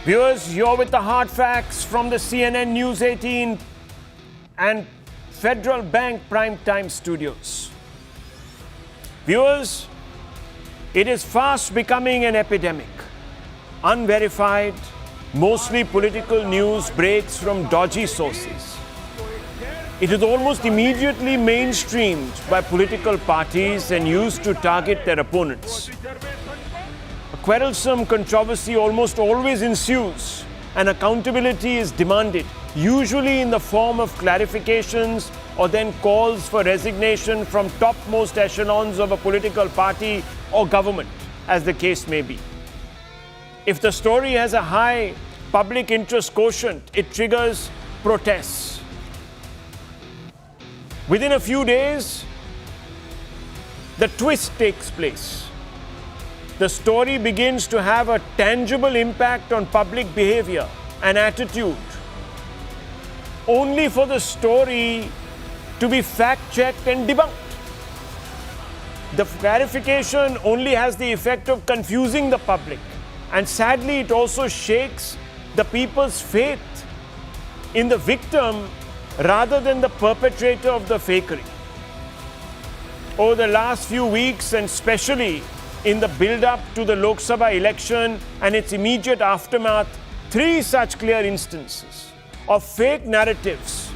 Viewers, you're with the hard facts from the CNN News 18 and Federal Bank Primetime Studios. Viewers, it is fast becoming an epidemic. Unverified, mostly political news breaks from dodgy sources. It is almost immediately mainstreamed by political parties and used to target their opponents. A quarrelsome controversy almost always ensues, and accountability is demanded, usually in the form of clarifications or then calls for resignation from topmost echelons of a political party or government, as the case may be. If the story has a high public interest quotient, it triggers protests. Within a few days, the twist takes place. The story begins to have a tangible impact on public behavior and attitude, only for the story to be fact-checked and debunked. The clarification only has the effect of confusing the public, and sadly it also shakes the people's faith in the victim rather than the perpetrator of the fakery. Over the last few weeks, and especially in the build-up to the Lok Sabha election and its immediate aftermath, three such clear instances of fake narratives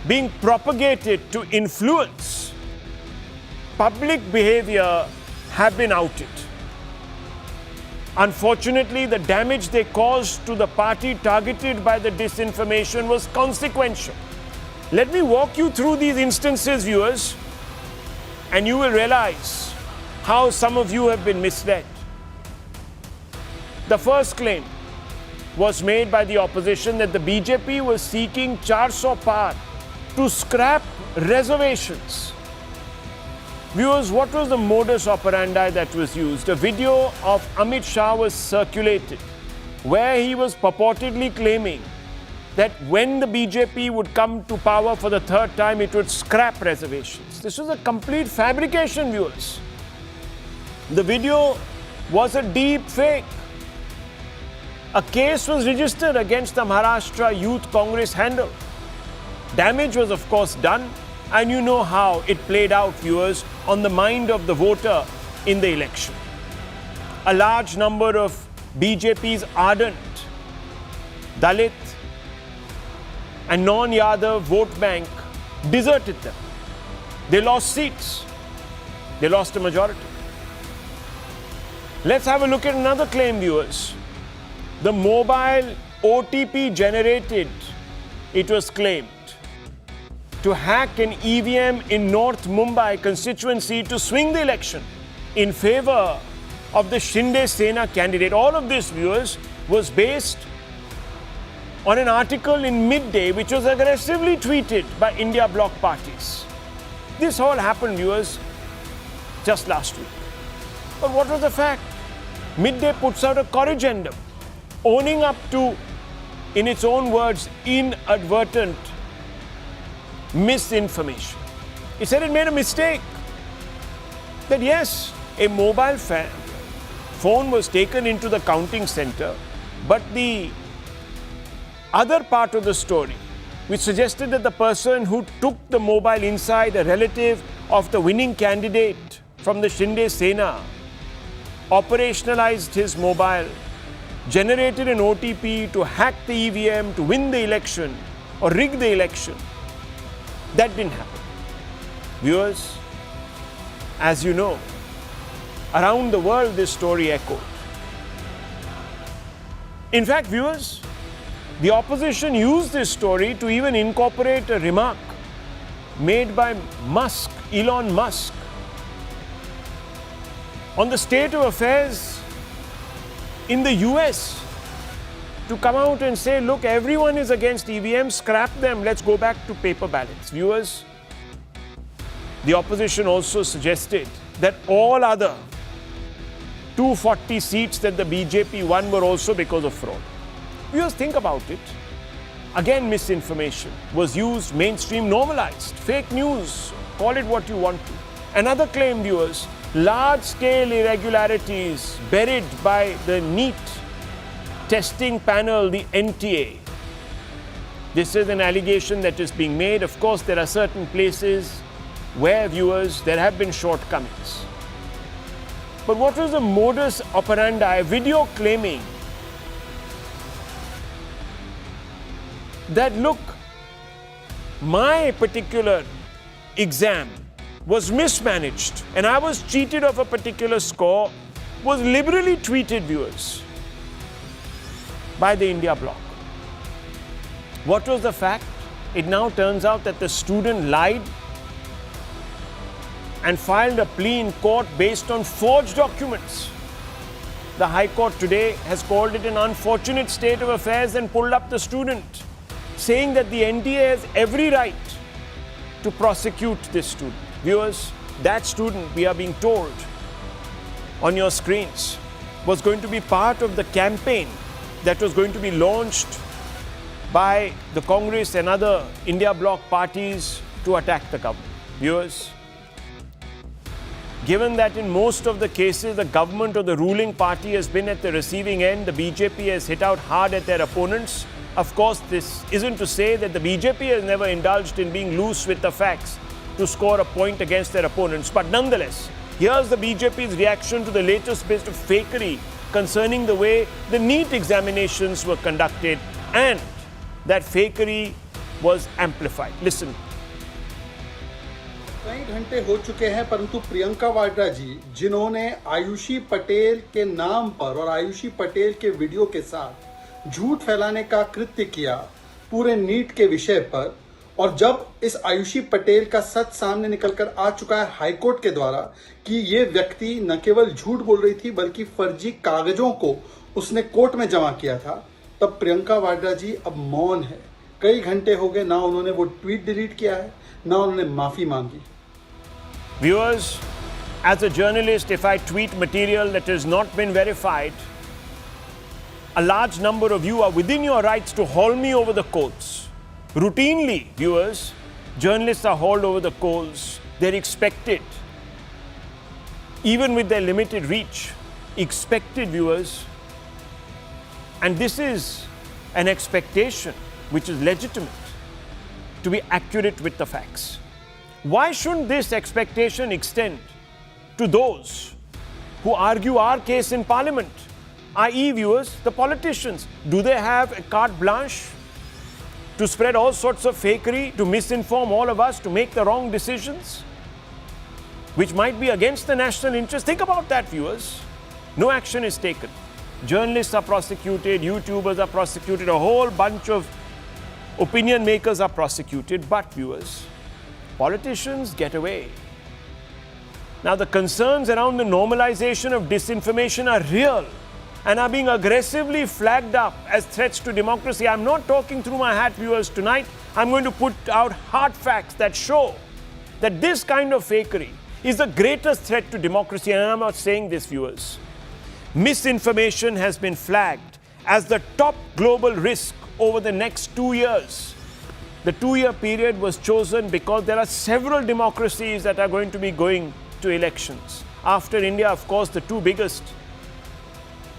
being propagated to influence public behavior have been outed. Unfortunately, the damage they caused to the party targeted by the disinformation was consequential. Let me walk you through these instances, viewers, and you will realize how some of you have been misled. The first claim was made by the opposition that the BJP was seeking 400 par to scrap reservations. Viewers, what was the modus operandi that was used? A video of Amit Shah was circulated where he was purportedly claiming that when the BJP would come to power for the third time, it would scrap reservations. This was a complete fabrication, viewers. The video was a deep fake. A case was registered against the Maharashtra Youth Congress handle. Damage was, of course, done, and you know how it played out, viewers, on the mind of the voter in the election. A large number of BJP's ardent Dalit and non-Yadav vote bank deserted them. They lost seats. They lost a majority. Let's have a look at another claim, viewers. The mobile OTP generated, it was claimed, to hack an EVM in North Mumbai constituency to swing the election in favor of the Shinde Sena candidate. All of this, viewers, was based on an article in Midday which was aggressively tweeted by India bloc parties. This all happened, viewers, just last week. But what was the fact? Midday puts out a corrigendum owning up to, in its own words, inadvertent misinformation. It said it made a mistake. That yes, a mobile phone was taken into the counting center, but the other part of the story, which suggested that the person who took the mobile inside, a relative of the winning candidate from the Shinde Sena, operationalized his mobile, generated an OTP to hack the EVM, to win the election or rig the election. That didn't happen. Viewers, as you know, around the world this story echoed. In fact, viewers, the opposition used this story to even incorporate a remark made by Elon Musk, on the state of affairs in the US, to come out and say, look, everyone is against EVM, scrap them, let's go back to paper ballots. Viewers, the opposition also suggested that all other 240 seats that the BJP won were also because of fraud. Viewers, think about it. Again, misinformation was used, mainstream, normalized, fake news, call it what you want to. Another claim, viewers, large-scale irregularities buried by the NEET testing panel, the NTA. This is an allegation that is being made. Of course, there are certain places where, viewers, there have been shortcomings. But what was the modus operandi? A video claiming that, look, my particular exam was mismanaged and I was cheated of a particular score, was liberally tweeted, viewers, by the India bloc. What was the fact? It now turns out that the student lied and filed a plea in court based on forged documents. The High Court today has called it an unfortunate state of affairs and pulled up the student, saying that the NTA has every right to prosecute this student. Viewers, that student, we are being told on your screens, was going to be part of the campaign that was going to be launched by the Congress and other India bloc parties to attack the government. Viewers, given that in most of the cases the government or the ruling party has been at the receiving end, the BJP has hit out hard at their opponents. Of course, this isn't to say that the BJP has never indulged in being loose with the facts to score a point against their opponents. But nonetheless, here's the BJP's reaction to the latest bit of fakery concerning the way the NEET examinations were conducted, and that fakery was amplified. Listen. कई घंटे हो चुके हैं, परंतु प्रियंका वाड्रा जी, जिन्होंने आयुषी पटेल के नाम पर और आयुषी पटेल के वीडियो के साथ झूठ फैलाने का कृत्य किया पूरे नीट के विषय पर, और जब इस आयुषी पटेल का सच सामने निकलकर आ चुका है हाईकोर्ट के द्वारा कि ये व्यक्ति न केवल झूठ बोल रही थी बल्कि फर्जी कागजों को उसने कोर्ट में जमा किया था, तब प्रियंका वाड्रा जी अब मौन है। कई घंटे हो गए, ना उन्होंने वो ट्वीट डिलीट किया है, ना उन्होंने माफी मांगी। Viewers, as a journalist, if I tweet material that has not been verified, a large number of you are within your rights to haul me over the coals. Routinely, viewers, journalists are hauled over the coals. They're expected, even with their limited reach, expected, viewers. And this is an expectation which is legitimate, to be accurate with the facts. Why shouldn't this expectation extend to those who argue our case in Parliament, i.e., viewers, the politicians? Do they have a carte blanche to spread all sorts of fakery, to misinform all of us, to make the wrong decisions, which might be against the national interest? Think about that, viewers. No action is taken. Journalists are prosecuted, YouTubers are prosecuted, a whole bunch of opinion makers are prosecuted, but, viewers, politicians get away. Now, the concerns around the normalization of disinformation are real and are being aggressively flagged up as threats to democracy. I'm not talking through my hat, viewers. Tonight, I'm going to put out hard facts that show that this kind of fakery is the greatest threat to democracy. And I'm not saying this, viewers. Misinformation has been flagged as the top global risk over the next 2 years. The 2-year period was chosen because there are several democracies that are going to be going to elections. After India, of course, the two biggest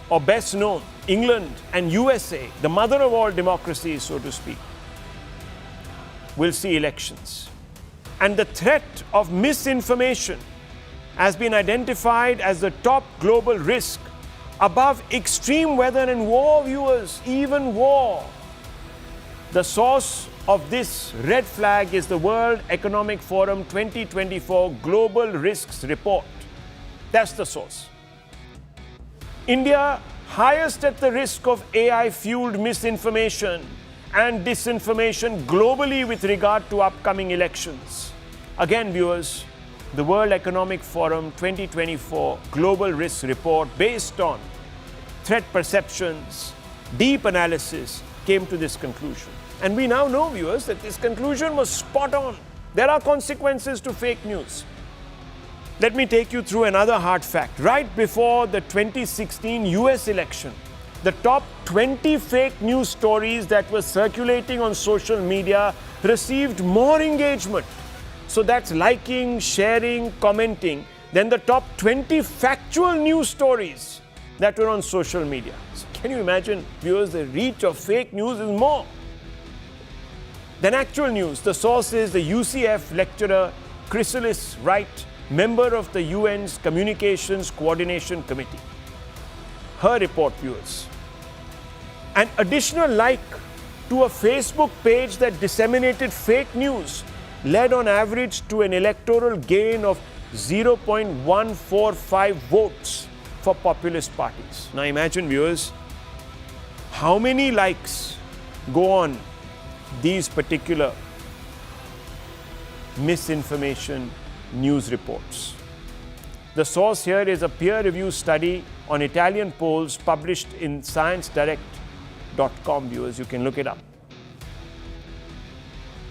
or best known, England and USA, the mother of all democracies, so to speak, will see elections. And the threat of misinformation has been identified as the top global risk above extreme weather and war, viewers, even war. The source of this red flag is the World Economic Forum 2024 Global Risks Report. That's the source. India, highest at the risk of AI-fueled misinformation and disinformation globally with regard to upcoming elections. Again, viewers, the World Economic Forum 2024 Global Risks Report, based on threat perceptions, deep analysis, came to this conclusion. And we now know, viewers, that this conclusion was spot on. There are consequences to fake news. Let me take you through another hard fact. Right before the 2016 US election, the top 20 fake news stories that were circulating on social media received more engagement. So that's liking, sharing, commenting, than the top 20 factual news stories that were on social media. So Can you imagine, viewers, the reach of fake news is more than actual news. The source is the UCF lecturer Chrysalis Wright, member of the UN's Communications Coordination Committee. Her report, viewers. An additional like to a Facebook page that disseminated fake news led on average to an electoral gain of 0.145 votes for populist parties. Now imagine, viewers, how many likes go on these particular misinformation news reports. The source here is a peer-reviewed study on Italian polls published in sciencedirect.com, viewers. You can look it up.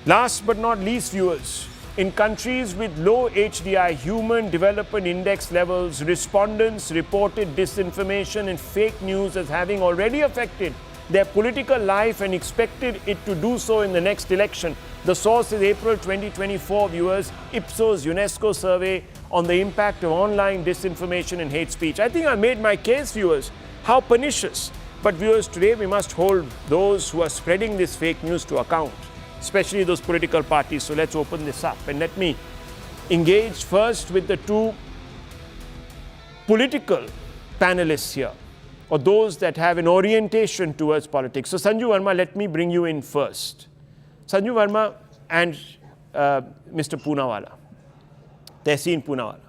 Last but not least, viewers, in countries with low HDI, Human Development Index levels, respondents reported disinformation and fake news as having already affected their political life and expected it to do so in the next election. The source is April 2024, viewers, Ipsos UNESCO survey on the impact of online disinformation and hate speech. I think I made my case, viewers, how pernicious. But viewers, today we must hold those who are spreading this fake news to account, especially those political parties. So let's open this up and let me engage first with the two political panelists here, or those that have an orientation towards politics. So Sanju Verma, let me bring you in first. Sanju Verma and Mr. Poonawala, Tehseen Poonawala.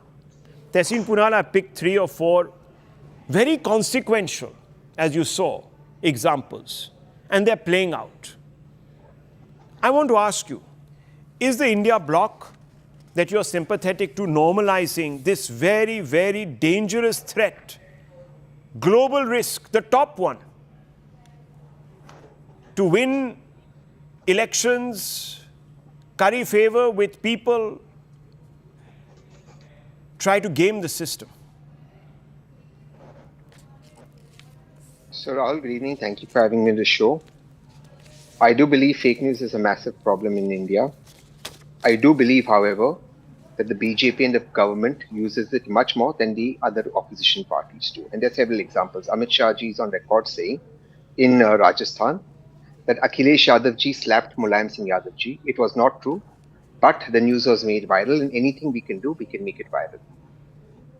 Tehseen Poonawala picked 3 or 4 very consequential, as you saw, examples, and they're playing out. I want to ask you, is the India bloc that you're sympathetic to normalizing this very, very dangerous threat, global risk, the top one, to win elections, curry favor with people, try to game the system? So Rahul, good evening. Thank you for having me on the show. I do believe fake news is a massive problem in India. I do believe, however, that the BJP and the government uses it much more than the other opposition parties do. And there are several examples. Amit Shah ji is on record saying in Rajasthan that Akhilesh Yadav ji slapped Mulayam Singh Yadav ji. It was not true, but the news was made viral, and anything we can do, we can make it viral.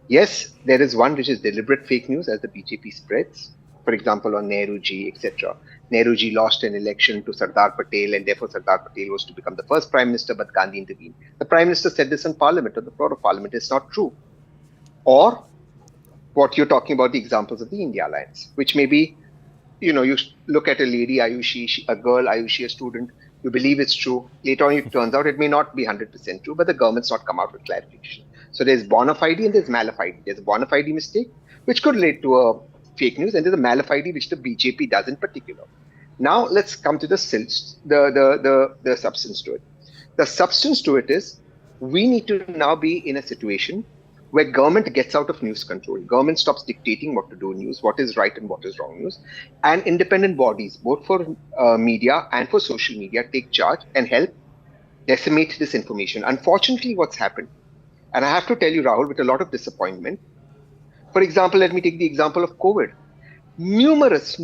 Yes, there is one which is deliberate fake news as the BJP spreads. For example, on Nehru ji, etc. Nehru ji lost an election to Sardar Patel, and therefore Sardar Patel was to become the first Prime Minister, but Gandhi intervened. The Prime Minister said this in Parliament, on the floor of Parliament. It's not true. Or what you're talking about, the examples of the India Alliance, which may be, you look at a lady, Ayushi, a girl, Ayushi, a student, you believe it's true. Later on, it turns out it may not be 100% true, but the government's not come out with clarification. So there's bona fide and there's mala fide. There's a bona fide mistake, which could lead to a fake news, and there's a mala fide which the BJP does in particular. Now let's come to the substance to it. The substance to it is we need to now be in a situation where government gets out of news control. Government stops dictating what to do in news, what is right and what is wrong news, and independent bodies, both for media and for social media, take charge and help decimate this information. Unfortunately, what's happened, and I have to tell you, Rahul, with a lot of disappointment. For example, let me take the example of COVID. Numerous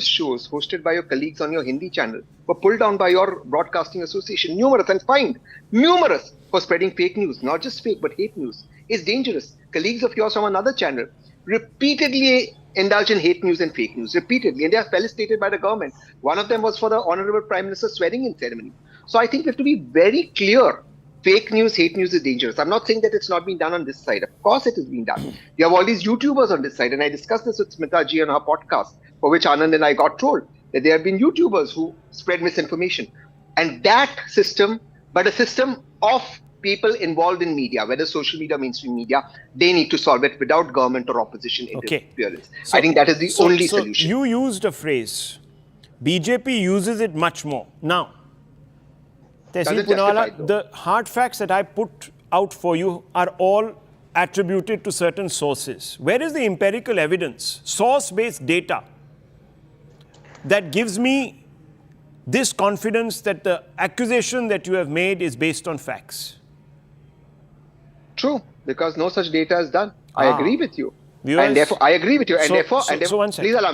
shows hosted by your colleagues on your Hindi channel were pulled down by your broadcasting association. Numerous and fined. Numerous for spreading fake news. Not just fake, but hate news. It's dangerous. Colleagues of yours from another channel repeatedly indulge in hate news and fake news. Repeatedly. And they are felicitated by the government. One of them was for the Honorable Prime Minister's swearing-in ceremony. So I think we have to be very clear. Fake news, hate news is dangerous. I'm not saying that it's not being done on this side. Of course it is being done. You have all these YouTubers on this side. And I discussed this with Smita ji on her podcast, for which Anand and I got told that there have been YouTubers who spread misinformation. And that system, but a system of people involved in media, whether social media, mainstream media, they need to solve it without government or opposition interference. So, I think that is the only solution. You used a phrase, BJP uses it much more. Now, Tehseen Poonawala, the hard facts that I put out for you are all attributed to certain sources. Where is the empirical evidence, source-based data, that gives me this confidence that the accusation that you have made is based on facts? True, because no such data is done. I agree with you. Viewers, and therefore, I agree with you. And therefore, one second. please allow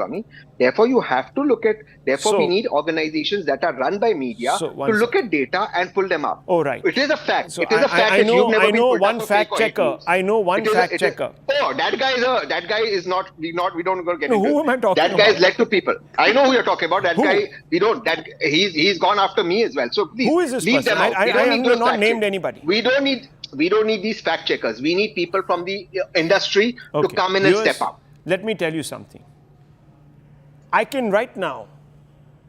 me. Therefore, you have to look at. Therefore, we need organizations that are run by media to look at data and pull them up. Oh, right. It is a fact. So it is a fact that you've never been pulled up for fake or hate news. I know one fact checker. Oh, that guy is not. We don't go get into. Who am I talking about? That guy is led to people. I know who you're talking about. That guy. We don't. That he's gone after me as well. So please, who is this leave person? them out. I have not named anybody. We don't need these fact checkers. We need people from the industry to come in and step up. Let me tell you something. I can right now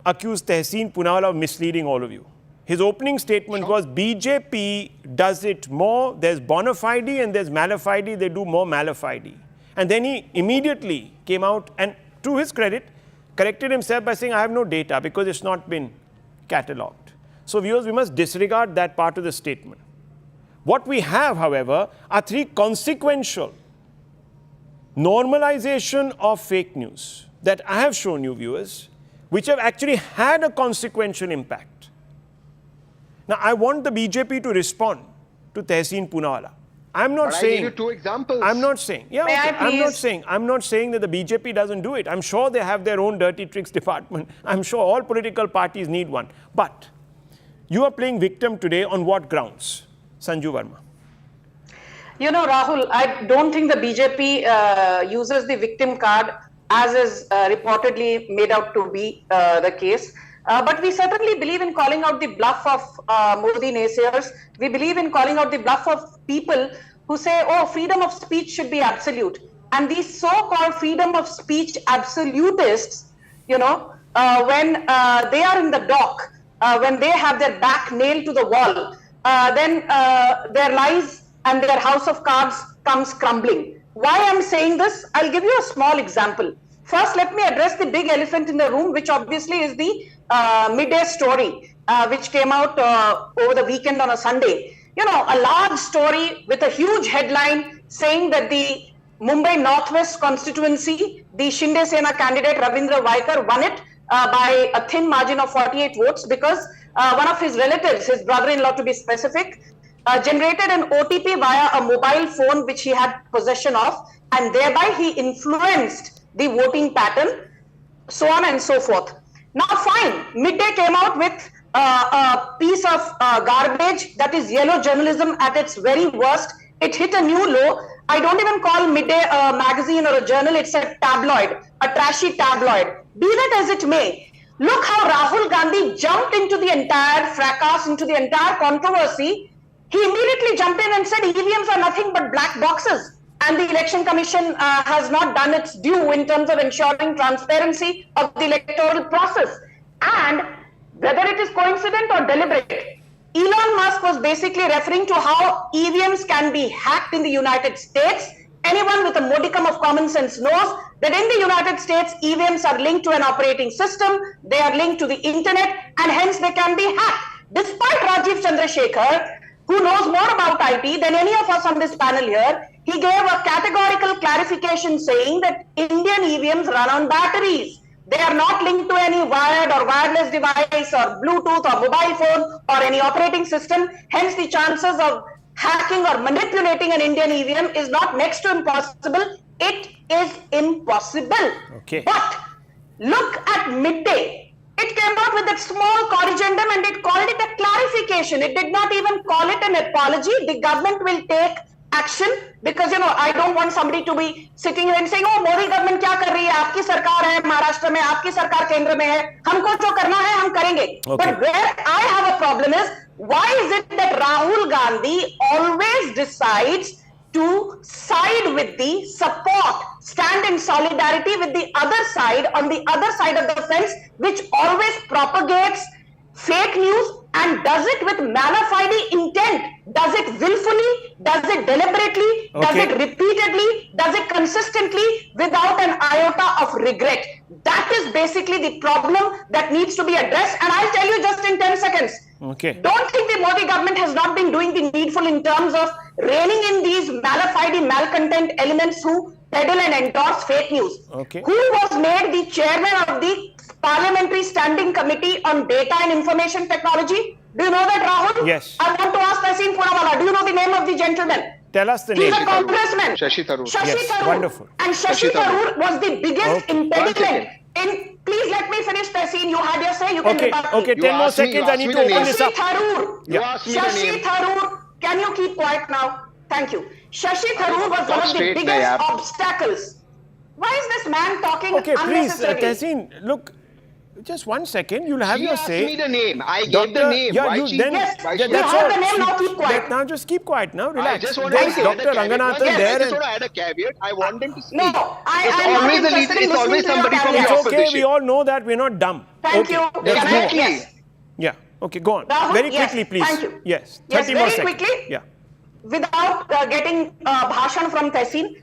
accuse Tehseen Poonawalla of misleading all of you. His opening statement was BJP does it more. There's bona fide and there's mala fide. They do more mala fide. And then he immediately came out and, to his credit, corrected himself by saying, I have no data because it's not been catalogued. So viewers, we must disregard that part of the statement. What we have, however, are three consequential normalization of fake news that I have shown you, viewers, which have actually had a consequential impact. Now, I want the BJP to respond to Tehseen Poonawalla. I'm not saying. I gave you two examples. I'm not saying. Yeah, okay, I'm not saying that the BJP doesn't do it. I'm sure they have their own dirty tricks department. I'm sure all political parties need one. But you are playing victim today on what grounds? Sanju Verma. You know, Rahul, I don't think the BJP uses the victim card as is reportedly made out to be the case. But we certainly believe in calling out the bluff of Modi naysayers. We believe in calling out the bluff of people who say, oh, freedom of speech should be absolute. And these so-called freedom of speech absolutists, you know, when they are in the dock, when they have their back nailed to the wall, then their lies and their house of cards comes crumbling. Why I'm saying this? I'll give you a small example. First, let me address the big elephant in the room, which obviously is the midday story, which came out over the weekend on a Sunday. You know, a large story with a huge headline saying that the Mumbai Northwest constituency, the Shinde Sena candidate Ravindra Vaikar won it by a thin margin of 48 votes because one of his relatives, his brother-in-law to be specific, generated an OTP via a mobile phone which he had possession of, and thereby he influenced the voting pattern, so on and so forth. Now fine, Midday came out with a piece of garbage that is yellow journalism at its very worst. It hit a new low. I don't even call Midday a magazine or a journal, it's a tabloid, a trashy tabloid. Be that as it may, look how Rahul Gandhi jumped into the entire fracas, into the entire controversy. He immediately jumped in and said EVMs are nothing but black boxes. And the Election Commission has not done its due in terms of ensuring transparency of the electoral process. And whether it is coincident or deliberate, Elon Musk was basically referring to how EVMs can be hacked in the United States. Anyone with a modicum of common sense knows that in the United States, EVMs are linked to an operating system, they are linked to the internet, and hence they can be hacked. Despite Rajiv Chandrasekhar, who knows more about IT than any of us on this panel here, he gave a categorical clarification saying that Indian EVMs run on batteries. They are not linked to any wired or wireless device or Bluetooth or mobile phone or any operating system. Hence, the chances of hacking or manipulating an Indian EVM is not next to impossible. It is impossible. Okay. But look at Midday. It came out with that small corrigendum and it called it a clarification. It did not even call it an apology. The government will take action because, you know, I don't want somebody to be sitting here and saying, oh, Modi government क्या कर रही है? आपकी सरकार है महाराष्ट्र में, आपकी सरकार केंद्र में है, हमको जो करना है हम करेंगे. Okay. But where I have a problem is, why is it that Rahul Gandhi always decides to side with the support, stand in solidarity with the other side, on the other side of the fence, which always propagates fake news and does it with mala fide intent? Does it willfully? Does it deliberately? Does it repeatedly? Does it consistently without an iota of regret? That is basically the problem that needs to be addressed. And I'll tell you just in 10 seconds. Okay. Don't think the Modi government has not been doing the needful in terms of reining in these mala fide, malcontent elements who peddle and endorse fake news. Okay. Who was made the chairman of the Parliamentary Standing Committee on Data and Information Technology? Do you know that, Rahul? Yes. I want to ask Tehseen Poonawalla, do you know the name of the gentleman? Tell us the He's name. a congressman. Shashi Tharoor. Yes, Tharoor. wonderful. And Shashi Tharoor was the biggest impediment One in. Please let me finish, Tehseen. You had your say. You can rebut me. Okay, 10 more seconds. I need to open this up. You asked me the Shashi name. Tharoor. Can you keep quiet now? Thank you. Shashi Tharoor was one of the biggest obstacles. Why is this man talking unnecessarily? Please, Tehseen, look. Just 1 second, you'll have your say. Asked me the name. I gave the name. Yeah, why you, then, yes, that's you have all. the name, now keep quiet. Now just keep quiet now, relax. I just want There's to add Dr. a caveat. Ranganathan there. I just want to add a caveat. I want him to speak. No, I'm not interested in listening to your somebody from caveats. the It's okay, opposition. we all know that, we're not dumb. Thank Okay, you. let's Can I- move on. yes. Yeah, okay, go on. Rahul, Very yes, quickly, please. thank you. Yes, 30 Yes, more very seconds. quickly. Yeah. Without getting bhashan from Tehseen,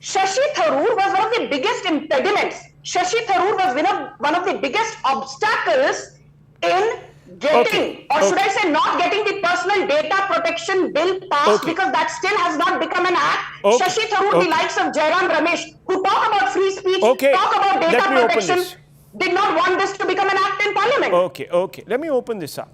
Shashi Tharoor was one of the biggest impediments. Shashi Tharoor was one of the biggest obstacles in getting, or should I say not getting, the personal data protection bill passed, because that still has not become an act. Shashi Tharoor, the likes of Jairam Ramesh, who talk about free speech, talk about data protection, did not want this to become an act in parliament. Okay. Let me open this up.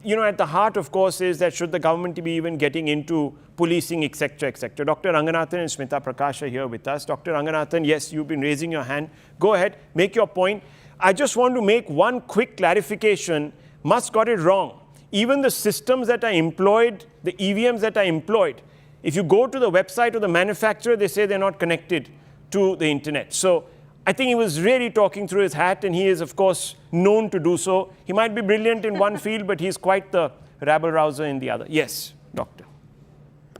You know, at the heart, of course, is that should the government be even getting into policing, etc., etc. Dr. Ranganathan and Smita Prakash are here with us. Dr. Ranganathan, yes, you've been raising your hand. Go ahead, make your point. I just want to make one quick clarification. Musk got it wrong. Even the systems that are employed, the EVMs that are employed, if you go to the website of the manufacturer, they say they're not connected to the internet. So I think he was really talking through his hat, and he is, of course, known to do so. He might be brilliant in one field, but he's quite the rabble-rouser in the other. Yes, Doctor.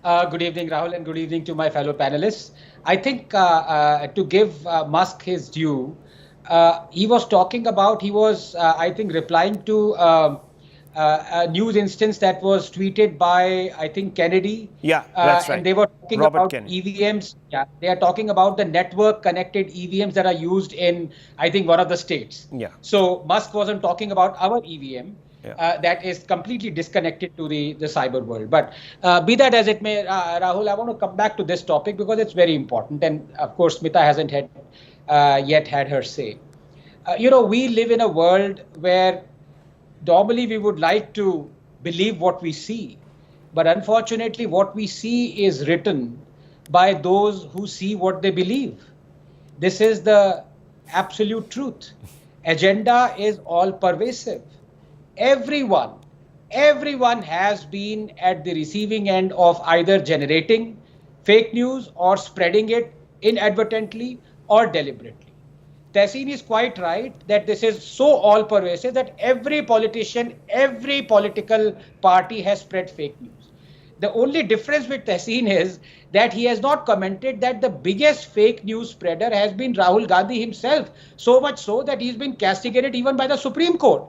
Good evening, Rahul, and good evening to my fellow panelists. I think to give Musk his due, he was talking about, I think, replying to a news instance that was tweeted by, I think, Kennedy. Yeah, that's right. And they were talking Robert about Kennedy. EVMs. Yeah, they are talking about the network-connected EVMs that are used in, I think, one of the states. Yeah. So Musk wasn't talking about our EVM. That is completely disconnected to the cyber world. But be that as it may, Rahul, I want to come back to this topic because it's very important. And of course, Smita hasn't yet had her say. We live in a world where normally we would like to believe what we see. But unfortunately, what we see is written by those who see what they believe. This is the absolute truth. Agenda is all pervasive. Everyone has been at the receiving end of either generating fake news or spreading it inadvertently or deliberately. Tehseen is quite right that this is so all pervasive that every politician, every political party has spread fake news. The only difference with Tehseen is that he has not commented that the biggest fake news spreader has been Rahul Gandhi himself, so much so that he's been castigated even by the Supreme Court.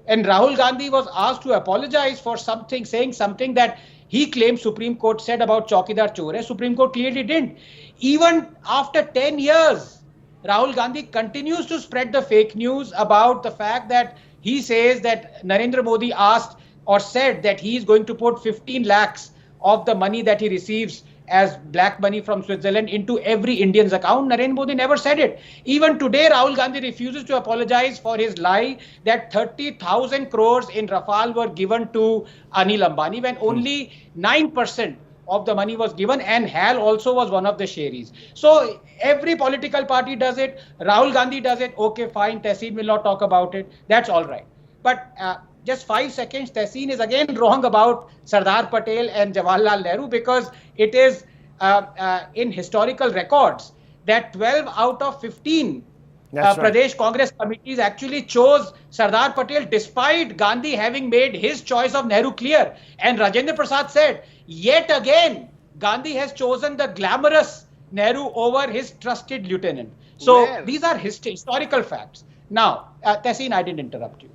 And Rahul Gandhi was asked to apologize for something, saying something that he claimed Supreme Court said about Chaukidar Chor hai. Supreme Court clearly didn't. Even after 10 years, Rahul Gandhi continues to spread the fake news about the fact that he says that Narendra Modi asked or said that he is going to put 15 lakhs of the money that he receives as black money from Switzerland into every Indian's account. Narendra Modi never said it. Even today, Rahul Gandhi refuses to apologize for his lie that 30,000 crores in Rafale were given to Anil Ambani when only 9% of the money was given, and HAL also was one of the sharees. So every political party does it. Rahul Gandhi does it. Okay, fine. Tehseen will not talk about it. That's all right. But just 5 seconds, Tehseen is again wrong about Sardar Patel and Jawaharlal Nehru, because it is in historical records that 12 out of 15 Pradesh Congress committees actually chose Sardar Patel despite Gandhi having made his choice of Nehru clear. And Rajendra Prasad said, yet again, Gandhi has chosen the glamorous Nehru over his trusted lieutenant. So these are historical facts. Now, Tehseen, I didn't interrupt you.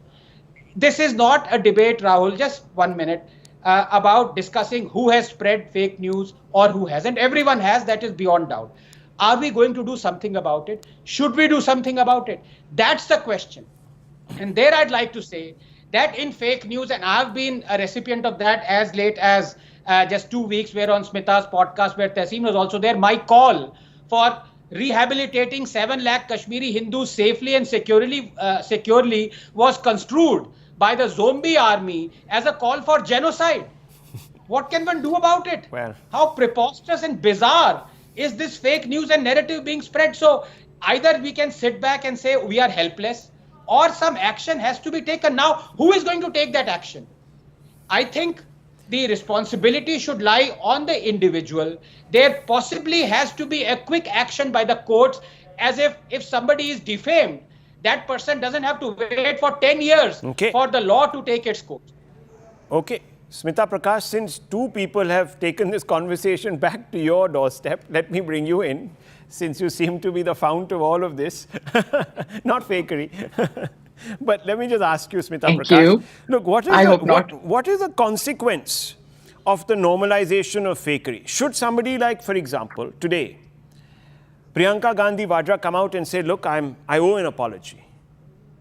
This is not a debate, Rahul, just 1 minute, about discussing who has spread fake news or who hasn't. Everyone has, that is beyond doubt. Are we going to do something about it? Should we do something about it? That's the question. And there I'd like to say that in fake news, and I've been a recipient of that as late as just 2 weeks, where on Smita's podcast, where Tehseen was also there, my call for rehabilitating 7 lakh Kashmiri Hindus safely and securely was construed by the zombie army as a call for genocide. What can one do about it? Well, how preposterous and bizarre is this fake news and narrative being spread? So either we can sit back and say we are helpless, or some action has to be taken. Now, who is going to take that action? I think the responsibility should lie on the individual. There possibly has to be a quick action by the courts, as if somebody is defamed, that person doesn't have to wait for 10 years for the law to take its course. Okay. Smita Prakash, since two people have taken this conversation back to your doorstep, let me bring you in, since you seem to be the fount of all of this. Not fakery. But let me just ask you, Smita Thank Prakash. you. Look, what is the consequence of the normalization of fakery? Should somebody like, for example, today, Priyanka Gandhi Vadra come out and say, look, I owe an apology.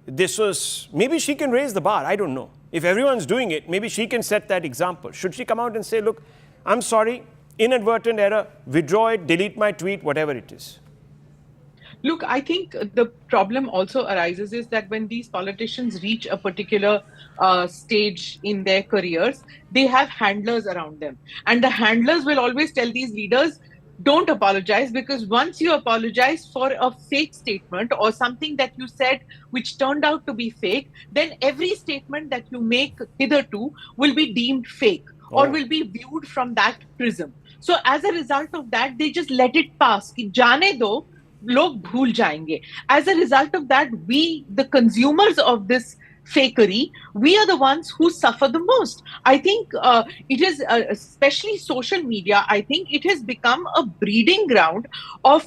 This was, maybe she can raise the bar, I don't know. If everyone's doing it, maybe she can set that example. Should she come out and say, look, I'm sorry, inadvertent error, withdraw it, delete my tweet, whatever it is? Look, I think the problem also arises is that when these politicians reach a particular stage in their careers, they have handlers around them. And the handlers will always tell these leaders, don't apologize, because once you apologize for a fake statement or something that you said which turned out to be fake, then every statement that you make hitherto will be deemed fake or will be viewed from that prism. So as a result of that, they just let it pass. Ki jaane do, log bhul jayenge. As a result of that, we, the consumers of this fakery, we are the ones who suffer the most. I think it is, especially social media, I think it has become a breeding ground of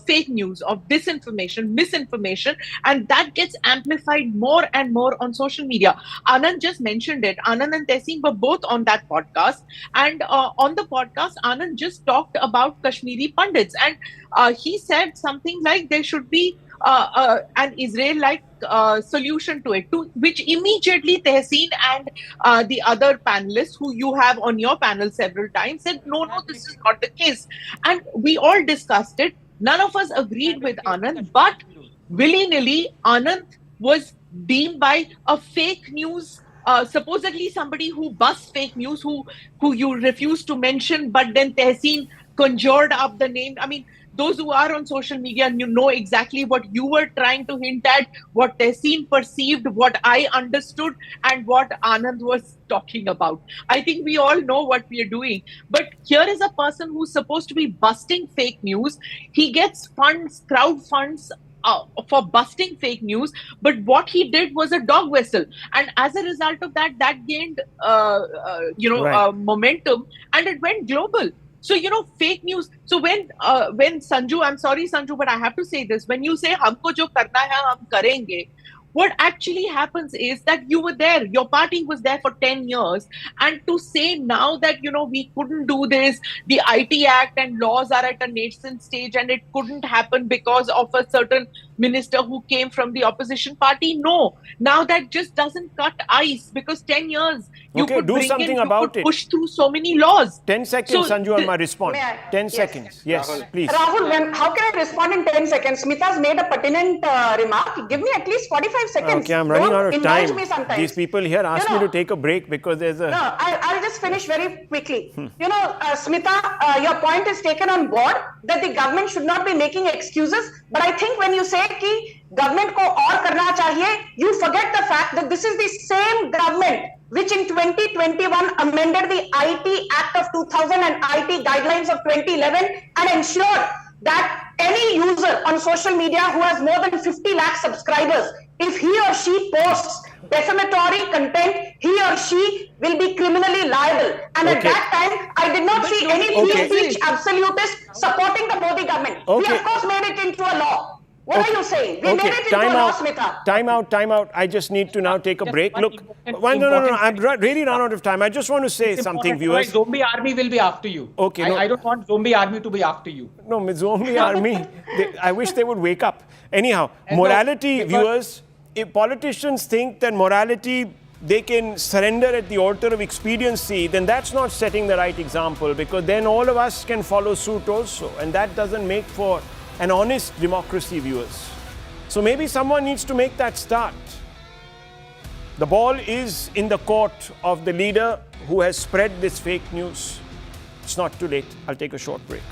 fake news, of disinformation, misinformation, and that gets amplified more and more on social media. Anand just mentioned it. Anand and Tehseen were both on that podcast, and on the podcast, Anand just talked about Kashmiri Pandits, and he said something like there should be an Israel-like solution to it, to which immediately Tehseen and the other panelists who you have on your panel several times said, no, this is not the case. And we all discussed it. None of us agreed with Anand, but willy-nilly, Anand was deemed by a fake news, supposedly somebody who busts fake news, who you refuse to mention, but then Tehseen conjured up the name. I mean, those who are on social media, and you know exactly what you were trying to hint at, what Tehseen perceived, what I understood, and what Anand was talking about. I think we all know what we are doing. But here is a person who's supposed to be busting fake news. He gets funds, crowd funds, for busting fake news, but what he did was a dog whistle, and as a result of that, that gained momentum, and it went global. So, you know, fake news. So when Sanju, I'm sorry, Sanju, but I have to say this. When you say, humko jo karna hai, hum karenge, what actually happens is that you were there, your party was there for 10 years. And to say now that, you know, we couldn't do this, the IT Act and laws are at a nascent stage and it couldn't happen because of a certain minister who came from the opposition party. No, now that just doesn't cut ice, because 10 years you could do something about it. Push through so many laws. 10 seconds, Sanju, on my response. 10 seconds. Yes, Rahul. please. Rahul, how can I respond in 10 seconds? Smita's made a pertinent remark. Give me at least 45 seconds. Okay, I'm running out of time. Me sometimes. These people here asked me to take a break because there's a... No, I'll just finish very quickly. You know, Smita, your point is taken on board that the government should not be making excuses. But I think when you say कि government को और करना चाहिए, you forget the fact that this is the same government which in 2021 amended the IT Act of 2000 and IT Guidelines of 2011 and ensured that any user on social media who has more than 50 lakh subscribers, if he or she posts defamatory content, he or she will be criminally liable. And at that time, I did not see any free speech absolutist supporting the Modi government. We of course made it into a law. What are you saying? We made it into a law, Smita. Time out. I just need to now take a break. Look, no. I'm really run out of time. I just want to say something, viewers. Zombie army will be after you. Okay, I don't want zombie army to be after you. No, zombie army. I wish they would wake up. Anyhow, morality, viewers. If politicians think that morality, they can surrender at the altar of expediency, then that's not setting the right example, because then all of us can follow suit also. And that doesn't make for an honest democracy, viewers. So maybe someone needs to make that start. The ball is in the court of the leader who has spread this fake news. It's not too late. I'll take a short break.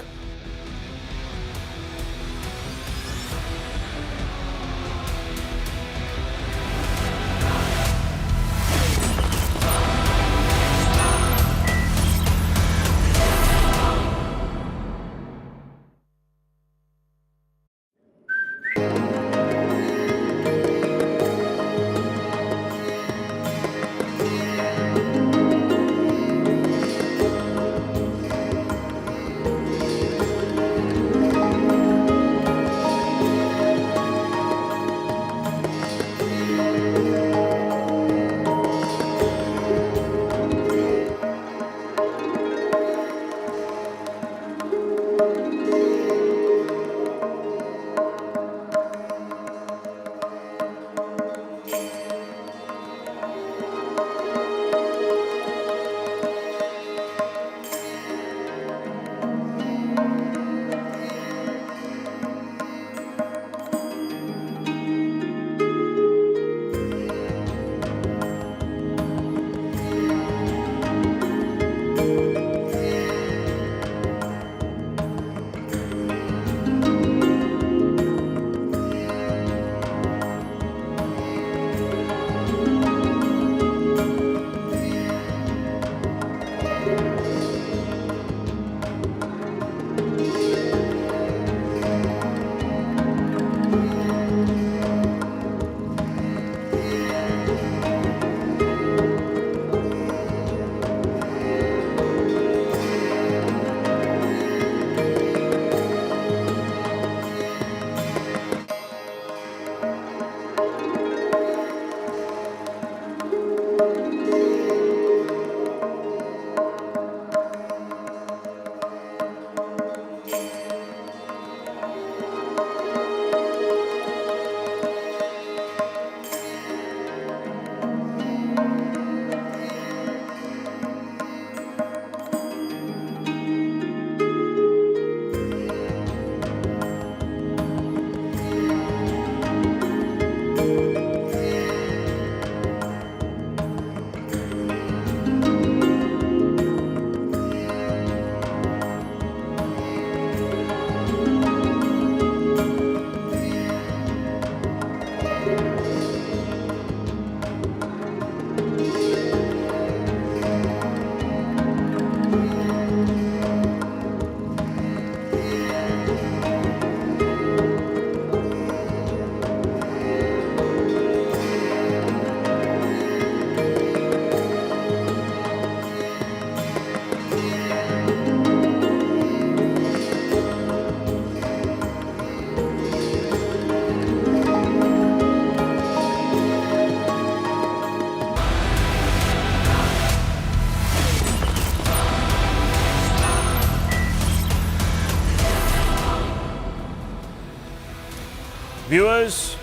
Viewers,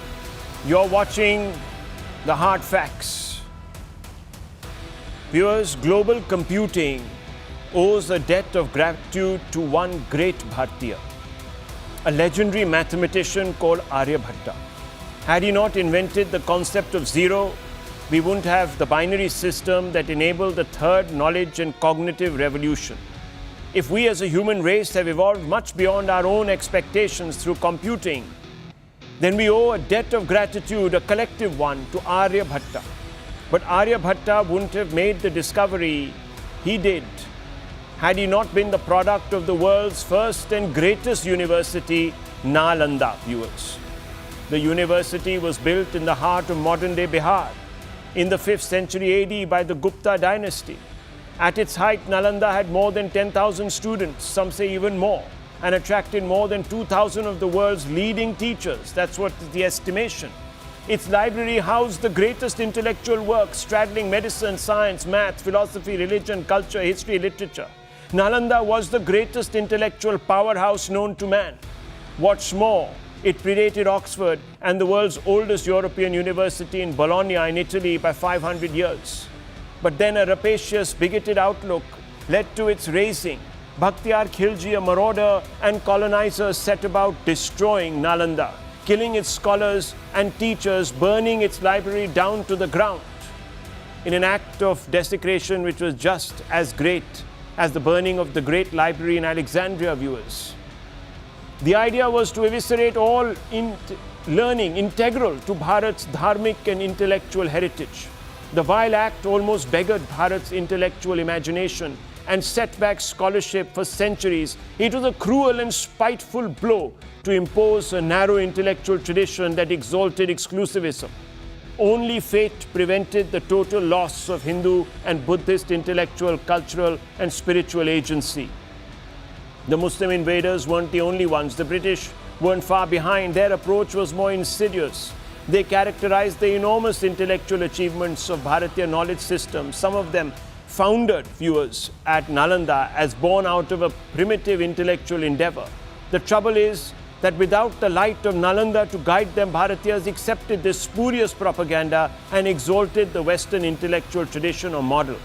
you're watching the hard facts. Viewers, global computing owes a debt of gratitude to one great Bharatiya, a legendary mathematician called Aryabhatta. Had he not invented the concept of zero, we wouldn't have the binary system that enabled the third knowledge and cognitive revolution. If we as a human race have evolved much beyond our own expectations through computing, then we owe a debt of gratitude, a collective one, to Aryabhatta. But Aryabhatta wouldn't have made the discovery he did had he not been the product of the world's first and greatest university, Nalanda, viewers. The university was built in the heart of modern-day Bihar in the 5th century AD by the Gupta dynasty. At its height, Nalanda had more than 10,000 students, some say even more, and attracted more than 2,000 of the world's leading teachers. That's what the estimation. Its library housed the greatest intellectual works straddling medicine, science, math, philosophy, religion, culture, history, literature. Nalanda was the greatest intellectual powerhouse known to man. What's more, it predated Oxford and the world's oldest European university in Bologna in Italy by 500 years. But then a rapacious, bigoted outlook led to its razing. Bakhtiyar Khilji, a marauder and colonizer, set about destroying Nalanda, killing its scholars and teachers, burning its library down to the ground. in an act of desecration which was just as great as the burning of the great library in Alexandria, viewers. The idea was to eviscerate all learning integral to Bharat's dharmic and intellectual heritage. The vile act almost beggared Bharat's intellectual imagination and set back scholarship for centuries. It was a cruel and spiteful blow to impose a narrow intellectual tradition that exalted exclusivism. Only fate prevented the total loss of Hindu and Buddhist intellectual, cultural, and spiritual agency. The Muslim invaders weren't the only ones. The British weren't far behind. Their approach was more insidious. They characterized the enormous intellectual achievements of Bharatiya knowledge system, some of them founded, viewers, at Nalanda, as born out of a primitive intellectual endeavor. The trouble is that without the light of Nalanda to guide them, Bharatiyas accepted this spurious propaganda and exalted the Western intellectual tradition or model.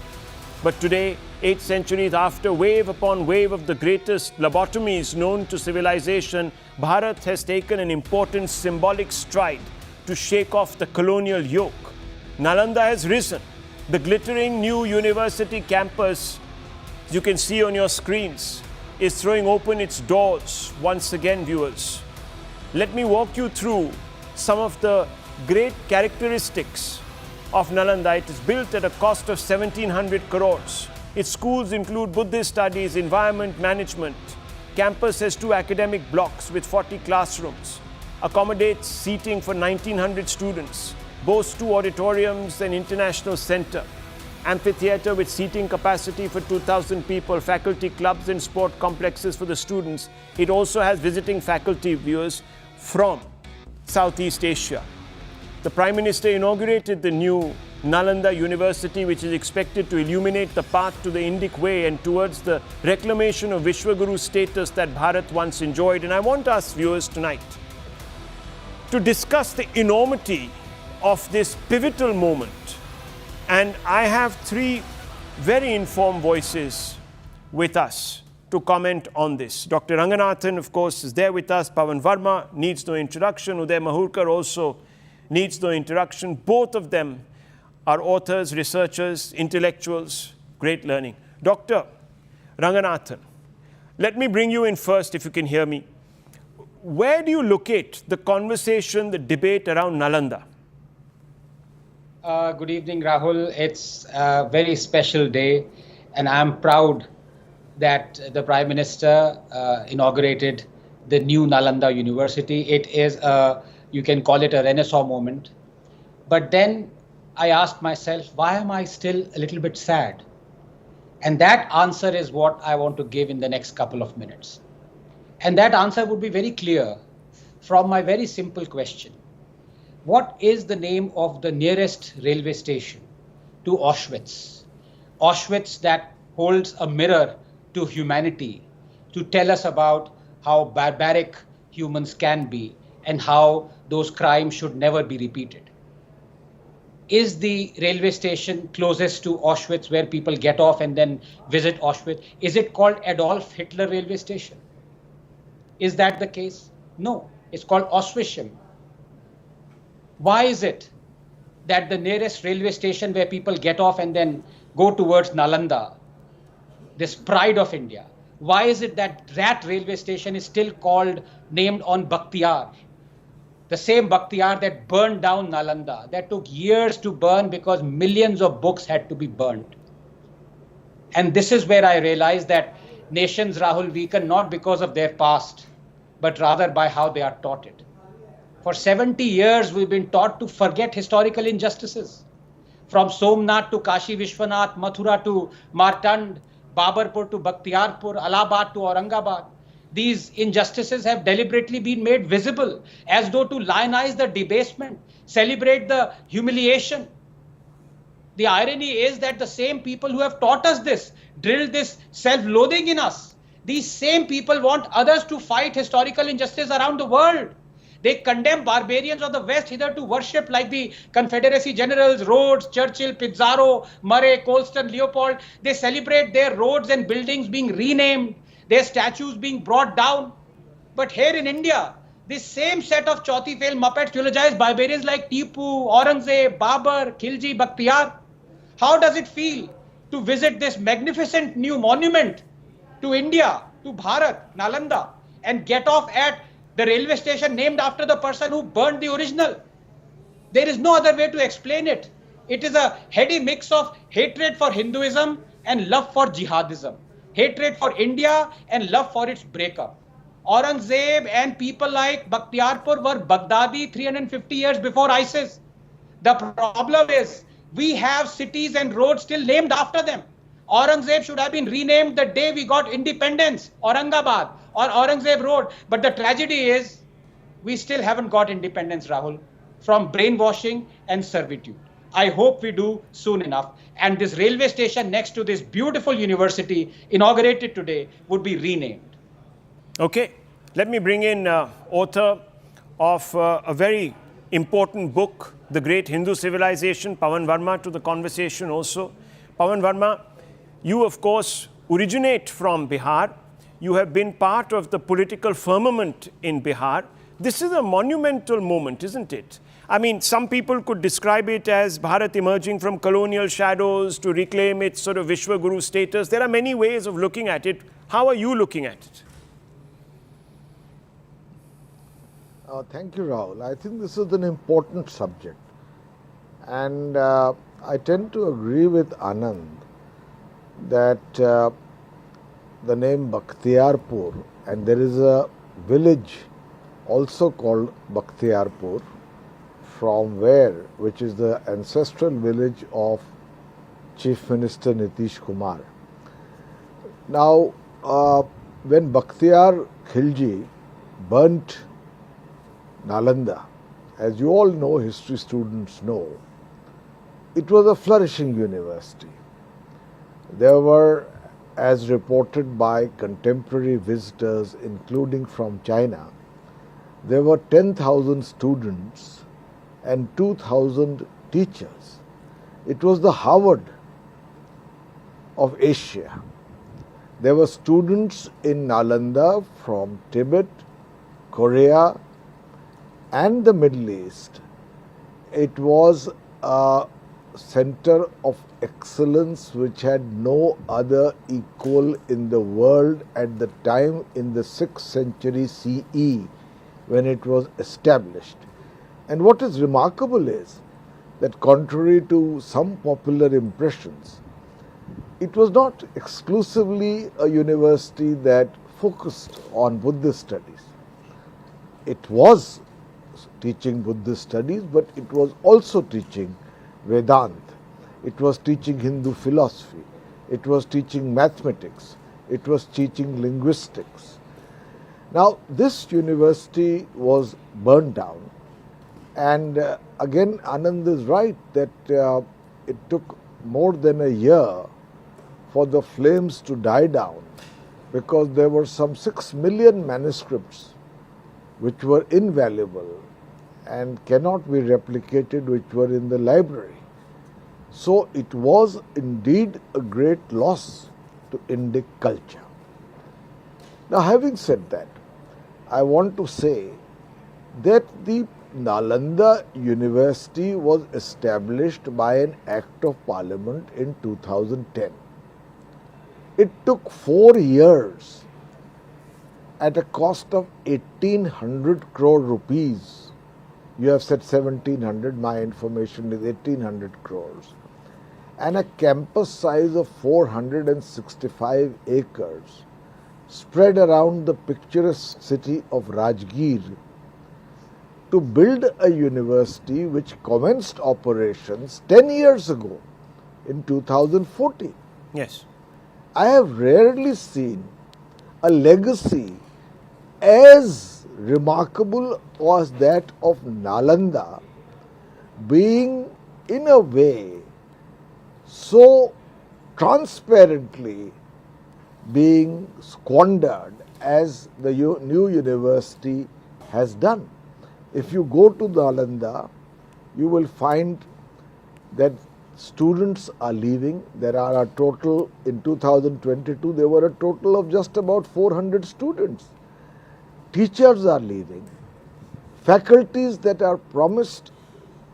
But today, 8 centuries after, wave upon wave of the greatest lobotomies known to civilization, Bharat has taken an important symbolic stride to shake off the colonial yoke. Nalanda has risen. The glittering new university campus, as you can see on your screens, is throwing open its doors once again, viewers. Let me walk you through some of the great characteristics of Nalanda. It is built at a cost of 1,700 crores. Its schools include Buddhist studies, environment management. Campus has 2 academic blocks with 40 classrooms. Accommodates seating for 1,900 students. Boasts 2 auditoriums and international center. Amphitheater with seating capacity for 2,000 people, faculty clubs and sport complexes for the students. It also has visiting faculty, viewers, from Southeast Asia. The Prime Minister inaugurated the new Nalanda University, which is expected to illuminate the path to the Indic way and towards the reclamation of Vishwaguru status that Bharat once enjoyed. And I want us, viewers, tonight to discuss the enormity of this pivotal moment. And I have 3 very informed voices with us to comment on this. Dr. Ranganathan, of course, is there with us. Pawan Verma needs no introduction. Uday Mahurkar also needs no introduction. Both of them are authors, researchers, intellectuals, great learning. Dr. Ranganathan, let me bring you in first, if you can hear me. Where do you locate the conversation, the debate around Nalanda? Good evening, Rahul. It's a very special day, and I'm proud that the Prime Minister inaugurated the new Nalanda University. It is you can call it a Renaissance moment. But then I asked myself, why am I still a little bit sad? And that answer is what I want to give in the next couple of minutes. And that answer would be very clear from my very simple question. What is the name of the nearest railway station to Auschwitz? Auschwitz that holds a mirror to humanity to tell us about how barbaric humans can be and how those crimes should never be repeated. Is the railway station closest to Auschwitz where people get off and then visit Auschwitz? Is it called Adolf Hitler railway station? Is that the case? No, it's called Auschwitz. Why is it that the nearest railway station where people get off and then go towards Nalanda, this pride of India, why is it that that railway station is still named on Bakhtiyar? The same Bakhtiyar that burned down Nalanda, that took years to burn because millions of books had to be burned. And this is where I realized that nations, Rahul, weaken not because of their past, but rather by how they are taught it. For 70 years, we've been taught to forget historical injustices. From Somnath to Kashi Vishwanath, Mathura to Martand, Babarpur to Bakhtiyarpur, Allahabad to Aurangabad. These injustices have deliberately been made visible as though to lionize the debasement, celebrate the humiliation. The irony is that the same people who have taught us this, drilled this self-loathing in us, these same people want others to fight historical injustice around the world. They condemn barbarians of the West hither to worship like the Confederacy generals, Rhodes, Churchill, Pizarro, Murray, Colston, Leopold. They celebrate their roads and buildings being renamed, their statues being brought down. But here in India, this same set of Chauthi fail Muppets eulogize barbarians like Tipu, Aurangzeb, Babar, Khilji, Bakhtiyar. How does it feel to visit this magnificent new monument to India, to Bharat, Nalanda, and get off at the railway station named after the person who burned the original? There is no other way to explain it. It is a heady mix of hatred for Hinduism and love for jihadism, hatred for India and love for its breakup. Aurangzeb and people like Bakhtiarpur were Baghdadi 350 years before ISIS. The problem is we have cities and roads still named after them. Aurangzeb should have been renamed the day we got independence, Aurangabad or Aurangzeb Road. But the tragedy is we still haven't got independence, Rahul, from brainwashing and servitude. I hope we do soon enough. And this railway station next to this beautiful university inaugurated today would be renamed. Okay, let me bring in author of a very important book, The Great Hindu Civilization, Pawan Verma, to the conversation also. Pawan Verma, you of course originate from Bihar. You have been part of the political firmament in Bihar. This is a monumental moment, isn't it? I mean, some people could describe it as Bharat emerging from colonial shadows to reclaim its sort of Vishwaguru status. There are many ways of looking at it. How are you looking at it? Thank you, Rahul. I think this is an important subject. And I tend to agree with Anand that the name Bakhtiarpur, and there is a village also called Bakhtiarpur, from where, which is the ancestral village of Chief Minister Nitish Kumar. Now, when Bakhtiar Khilji burnt Nalanda, as you all know, history students know, it was a flourishing university. There were, as reported by contemporary visitors, including from China, there were 10,000 students and 2,000 teachers. It was the Harvard of Asia. There were students in Nalanda from Tibet, Korea, and the Middle East. It was a center of excellence which had no other equal in the world at the time in the 6th century CE when it was established. And what is remarkable is that contrary to some popular impressions, it was not exclusively a university that focused on Buddhist studies. It was teaching Buddhist studies, but it was also teaching Vedanta. It was teaching Hindu philosophy. It was teaching mathematics. It was teaching linguistics. Now, this university was burned down, and again, Anand is right that it took more than a year for the flames to die down, because there were some 6 million manuscripts which were invaluable and cannot be replicated, which were in the library. So it was indeed a great loss to Indic culture. Now, having said that, I want to say that the Nalanda University was established by an Act of Parliament in 2010. It took 4 years at a cost of 1,800 crore rupees. You have said 1,700, my information is 1,800 crores. And a campus size of 465 acres spread around the picturesque city of Rajgir to build a university which commenced operations 10 years ago in 2014. Yes. I have rarely seen a legacy as remarkable as that of Nalanda being, in a way, so transparently being squandered as the new university has done. If you go to Nalanda, you will find that students are leaving. There are a total, in 2022, there were a total of just about 400 students. Teachers are leaving. Faculties that are promised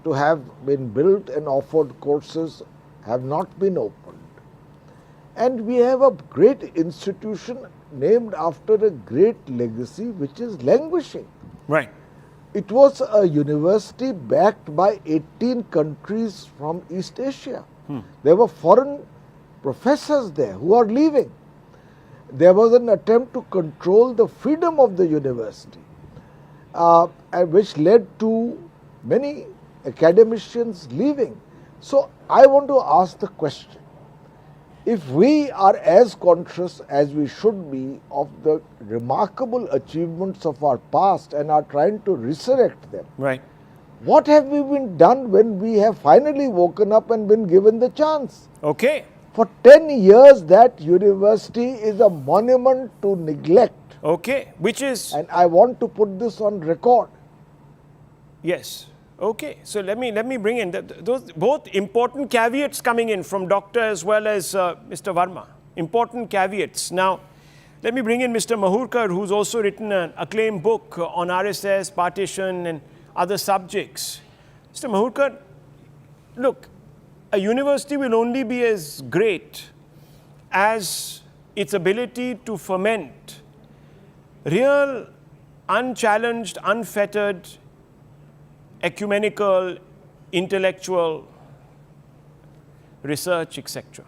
to have been built and offered courses have not been opened. And we have a great institution named after a great legacy which is languishing. Right. It was a university backed by 18 countries from East Asia. There were foreign professors there who are leaving. There was an attempt to control the freedom of the university, which led to many academicians leaving. So I want to ask the question, if we are as conscious as we should be of the remarkable achievements of our past and are trying to resurrect them, Right. what have we been done when we have finally woken up and been given the chance? Okay. For 10 years, that university is a monument to neglect. Okay. Which is, And I want to put this on record. yes. Okay. So let me bring in those both important caveats coming in from Doctor as well as Mr. Verma. Important caveats. Now, let me bring in Mr. Mahurkar, who's also written an acclaimed book on RSS, partition, and other subjects. Mr. Mahurkar, look, a university will only be as great as its ability to foment real, unchallenged, unfettered, ecumenical, intellectual research, etc.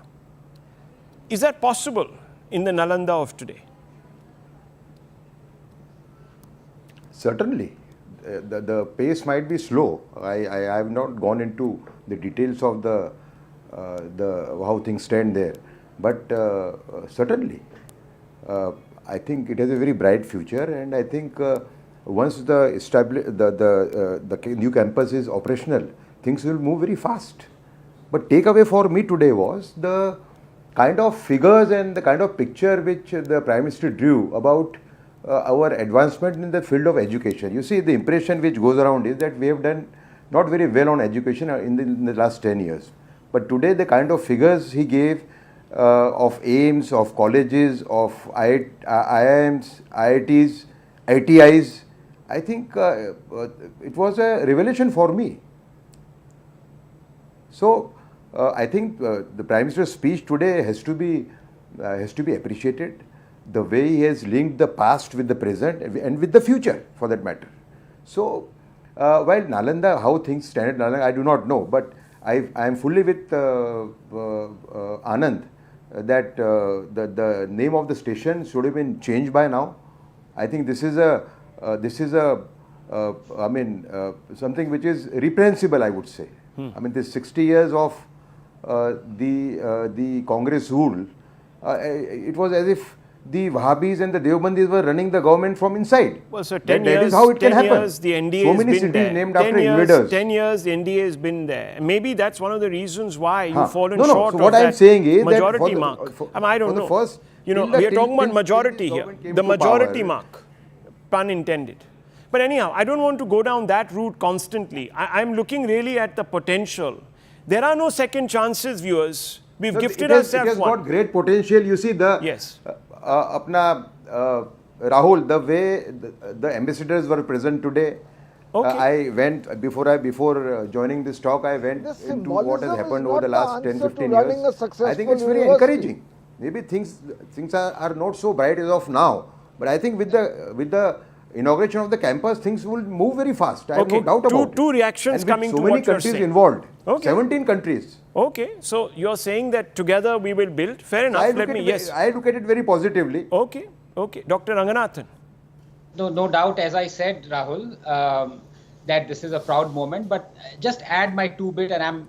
Is that possible in the Nalanda of today? Certainly. The pace might be slow. I have not gone into the details of the how things stand there, but certainly, I think it has a very bright future, and I think once the new campus is operational, things will move very fast. But takeaway for me today was the kind of figures and the kind of picture which the Prime Minister drew about our advancement in the field of education. You see, the impression which goes around is that we have done not very well on education in the last 10 years. But today, the kind of figures he gave of aims, of colleges, of IIMs, IITs, ITIs, I think it was a revelation for me. So, I think the Prime Minister's speech today has to be appreciated. The way he has linked the past with the present and with the future, for that matter. So, while Nalanda, how things stand at Nalanda, I do not know, but I am fully with Anand that the name of the station should have been changed by now. I think this is something which is reprehensible, I would say. I mean, this 60 years of the Congress rule, it was as if the Wahhabis and the Deobandis were running the government from inside. Well, so 10 years, that is how it can happen. Years, the NDA so has many been cities there. named after invaders. 10 years, the NDA has been there. And maybe that's one of the reasons why you've fallen no, short so of what that I'm saying is majority that mark. I don't know. First, we are talking about majority here. The majority mark, pun intended. But anyhow, I don't want to go down that route constantly. I'm looking really at the potential. There are no second chances, viewers. We've gifted ourselves It has one. got great potential. You see the Yes. Rahul, the way the ambassadors were present today. Okay. I went before joining this talk. I went This into what has symbolism happened is over the not last the 10, answer to 15 running years. a successful I think it's very university. encouraging. Maybe things are not so bright as of now, but I think with the inauguration of the campus, things will move very fast. I have no doubt about it. Two reactions and coming with to so many what you're countries saying. involved. Okay. 17 countries. Okay, so you're saying that together we will build. Fair enough. I look at it very positively. Okay, okay. Dr. Ranganathan. No doubt, as I said, Rahul, that this is a proud moment, but just add my 2 bit, and I'm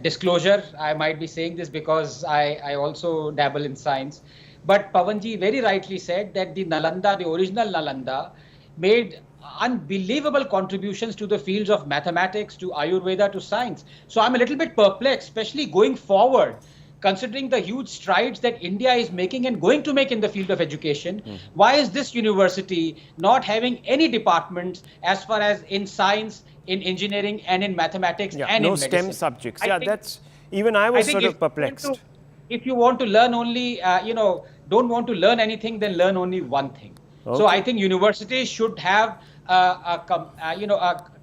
disclosure, I might be saying this because I also dabble in science. But Pavanji very rightly said that the Nalanda, the original Nalanda, made unbelievable contributions to the fields of mathematics, to Ayurveda, to science. So I'm a little bit perplexed, especially going forward, considering the huge strides that India is making and going to make in the field of education. Why is this university not having any departments as far as in science, in engineering, and in mathematics, and no in medicine? STEM subjects. I think- That's even I was sort think of perplexed. If you want to learn only, don't want to learn anything, then learn only one thing. Okay. So I think universities should have a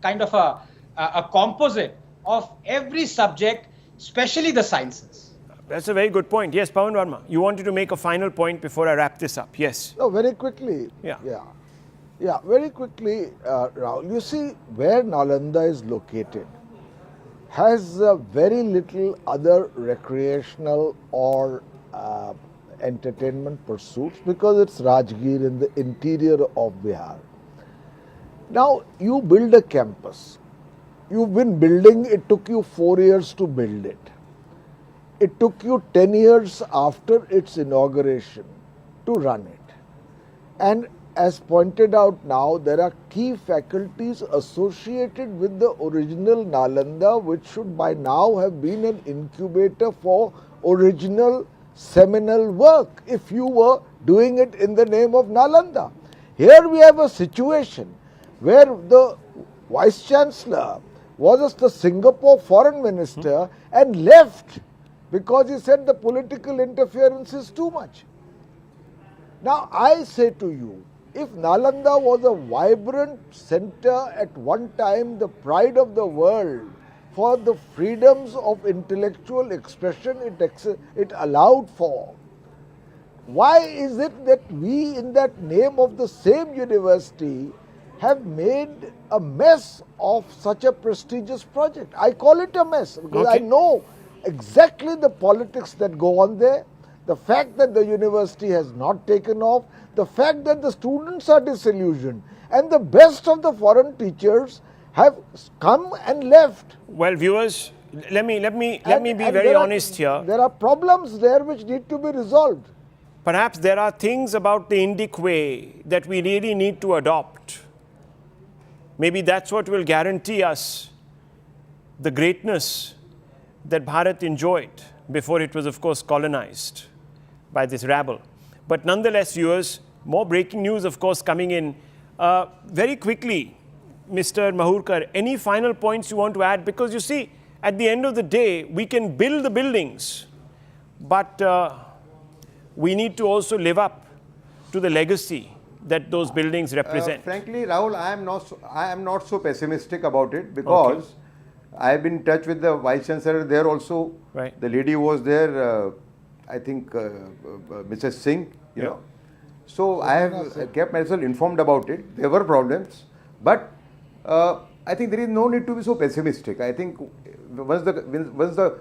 kind of a composite of every subject especially the sciences. That's a very good point. Yes, Pawan Verma, you wanted to make a final point before I wrap this up. Yes. No, very quickly. Yeah. Yeah, very quickly, Rahul. You see, where Nalanda is located has very little other recreational or entertainment pursuits because it's Rajgir in the interior of Bihar. Now, you build a campus. You've been building, it took you 4 years to build it. It took you 10 years after its inauguration to run it. And as pointed out now, there are key faculties associated with the original Nalanda, which should by now have been an incubator for original seminal work if you were doing it in the name of Nalanda. Here we have a situation where the Vice Chancellor was the Singapore Foreign Minister and left because he said the political interference is too much. Now I say to you, if Nalanda was a vibrant center at one time, the pride of the world for the freedoms of intellectual expression it allowed for, why is it that we in that name of the same university have made a mess of such a prestigious project? I call it a mess because I know exactly the politics that go on there, the fact that the university has not taken off, the fact that the students are disillusioned, and the best of the foreign teachers have come and left. Well, viewers, let me be very honest here. There are problems there which need to be resolved. Perhaps there are things about the Indic way that we really need to adopt. Maybe that's what will guarantee us the greatness that Bharat enjoyed before it was, of course, colonized by this rabble. But nonetheless, viewers, more breaking news, of course, coming in. Very quickly, Mr. Mahurkar, any final points you want to add? Because you see, at the end of the day, we can build the buildings, but we need to also live up to the legacy that those buildings represent. Frankly, Rahul, I am not so pessimistic about it because I have been in touch with the Vice Chancellor there also. Right. The lady was there, I think Mrs. Singh, you know. So I have kept myself informed about it. There were problems, but I think there is no need to be so pessimistic. I think once the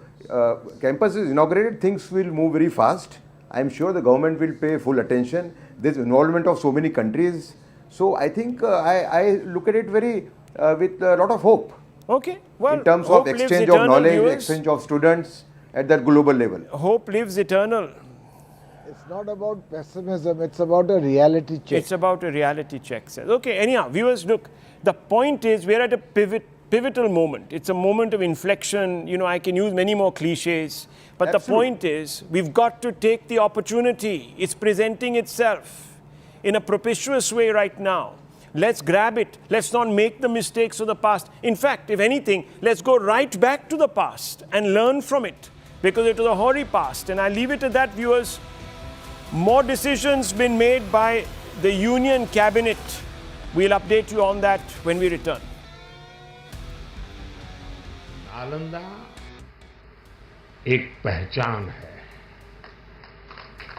campus is inaugurated, things will move very fast. I am sure the government will pay full attention. There is involvement of so many countries. So I think I look at it very with a lot of hope. Okay, well, in terms of exchange of knowledge, exchange of students at that global level. Hope lives eternal. It's not about pessimism, it's about a reality check. It's about a reality check. Okay, anyhow, viewers, look, the point is we're at a pivotal moment. It's a moment of inflection. You know, I can use many more cliches. But the point is, we've got to take the opportunity. It's presenting itself in a propitious way right now. Let's grab it. Let's not make the mistakes of the past. In fact, if anything, let's go right back to the past and learn from it, because it was a hoary past. And I leave it at that, viewers. More decisions been made by the Union Cabinet. We'll update you on that when we return. Nalanda एक पहचान है,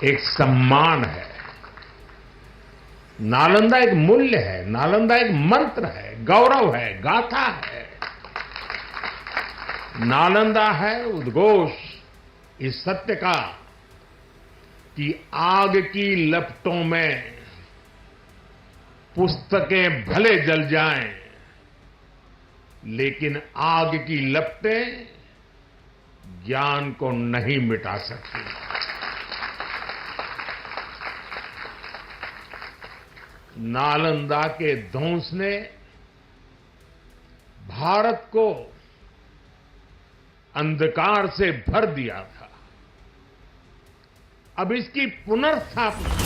एक सम्मान है, नालंदा एक मूल्य है, नालंदा एक मंत्र है, गौरव है, गाथा है। नालंदा है उद्घोष इस सत्य का कि आग की लपटों में पुस्तकें भले जल जाएं, लेकिन आग की लपटें ज्ञान को नहीं मिटा सकती। नालंदा के ध्वंस ने भारत को अंधकार से भर दिया था। अब इसकी पुनर्स्थापना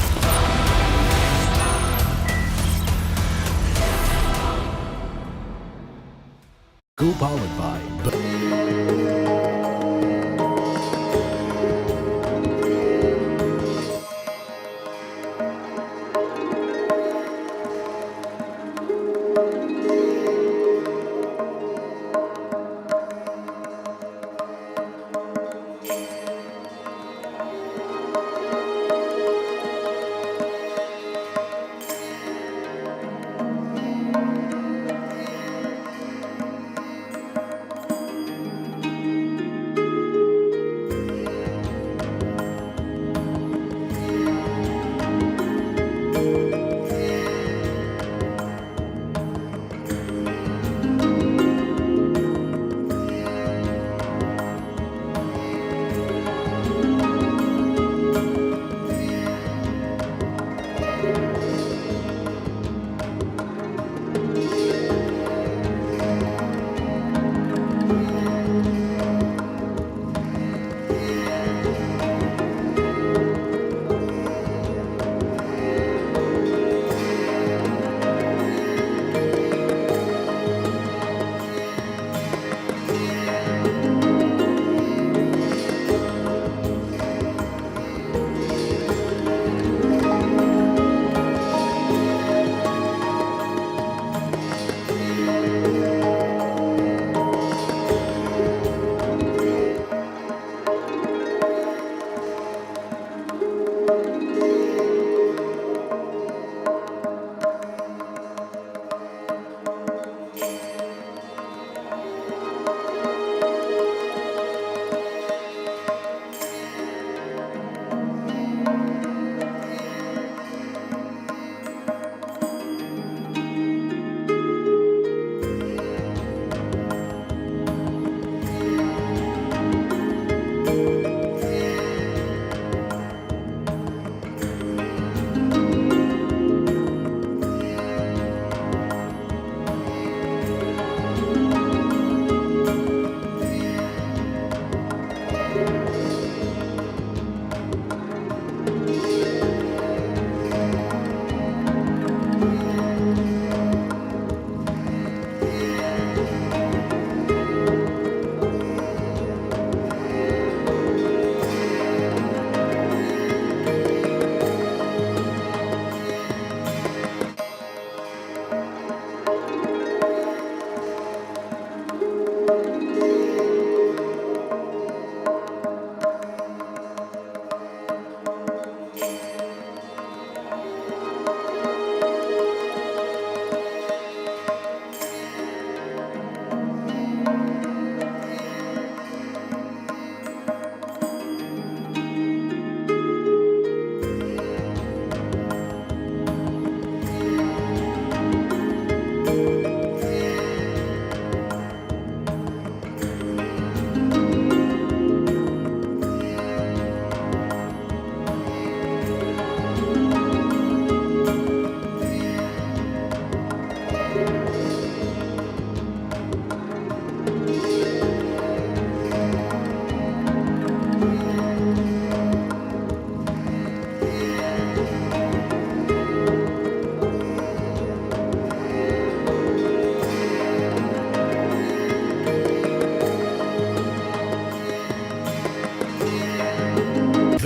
Co-powered by